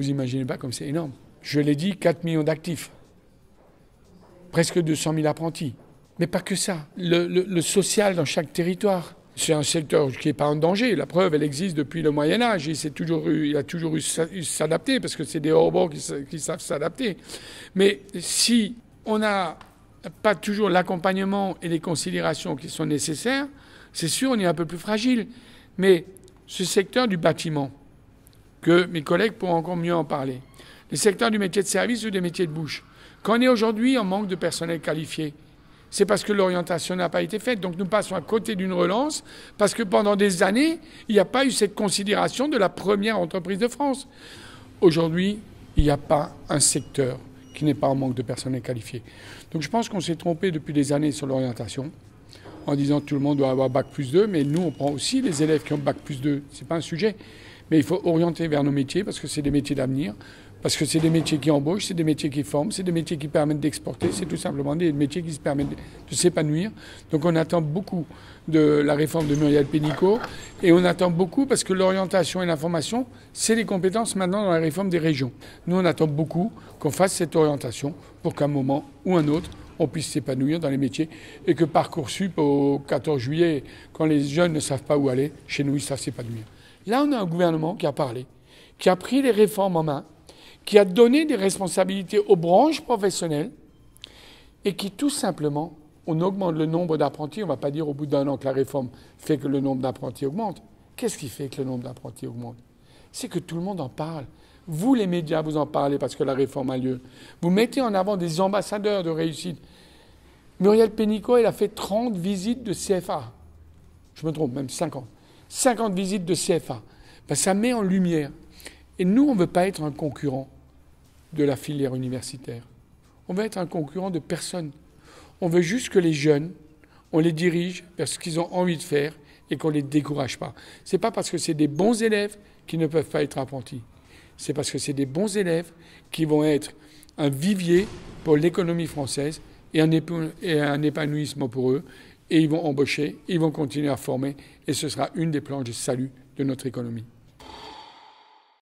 vous imaginez pas comme c'est énorme. Je l'ai dit, 4 millions d'actifs. Presque 200 000 apprentis. Mais pas que ça. Le social dans chaque territoire. C'est un secteur qui n'est pas en danger. La preuve, elle existe depuis le Moyen-Âge. Il a toujours eu s'adapter parce que c'est des robots qui savent s'adapter. Mais si on n'a pas toujours l'accompagnement et les considérations qui sont nécessaires, c'est sûr, on est un peu plus fragile. Mais ce secteur du bâtiment, que mes collègues pourront encore mieux en parler, les secteurs du métier de service ou des métiers de bouche, quand on est aujourd'hui en manque de personnel qualifié, c'est parce que l'orientation n'a pas été faite. Donc nous passons à côté d'une relance parce que pendant des années, il n'y a pas eu cette considération de la première entreprise de France. Aujourd'hui, il n'y a pas un secteur qui n'est pas en manque de personnel qualifié. Donc je pense qu'on s'est trompé depuis des années sur l'orientation en disant que tout le monde doit avoir Bac plus 2, mais nous on prend aussi les élèves qui ont Bac plus 2. Ce n'est pas un sujet. Mais il faut orienter vers nos métiers parce que c'est des métiers d'avenir. Parce que c'est des métiers qui embauchent, c'est des métiers qui forment, c'est des métiers qui permettent d'exporter, c'est tout simplement des métiers qui se permettent de s'épanouir. Donc on attend beaucoup de la réforme de Muriel Pénicaud et on attend beaucoup parce que l'orientation et l'information, c'est les compétences maintenant dans la réforme des régions. Nous, on attend beaucoup qu'on fasse cette orientation pour qu'à un moment ou un autre, on puisse s'épanouir dans les métiers et que Parcoursup, au 14 juillet, quand les jeunes ne savent pas où aller, chez nous, ils savent s'épanouir. Là, on a un gouvernement qui a parlé, qui a pris les réformes en main, qui a donné des responsabilités aux branches professionnelles et qui, tout simplement, on augmente le nombre d'apprentis. On ne va pas dire au bout d'un an que la réforme fait que le nombre d'apprentis augmente. Qu'est-ce qui fait que le nombre d'apprentis augmente? C'est que tout le monde en parle. Vous, les médias, vous en parlez parce que la réforme a lieu. Vous mettez en avant des ambassadeurs de réussite. Muriel Pénicaud, elle a fait 30 visites de CFA. Je me trompe, même 50. 50 visites de CFA. Ben, ça met en lumière. Et nous, on ne veut pas être un concurrent de la filière universitaire. On veut être un concurrent de personne. On veut juste que les jeunes, on les dirige vers ce qu'ils ont envie de faire et qu'on ne les décourage pas. Ce n'est pas parce que c'est des bons élèves qui ne peuvent pas être apprentis. C'est parce que c'est des bons élèves qui vont être un vivier pour l'économie française et un épanouissement pour eux. Et ils vont embaucher, ils vont continuer à former et ce sera une des planches de salut de notre économie.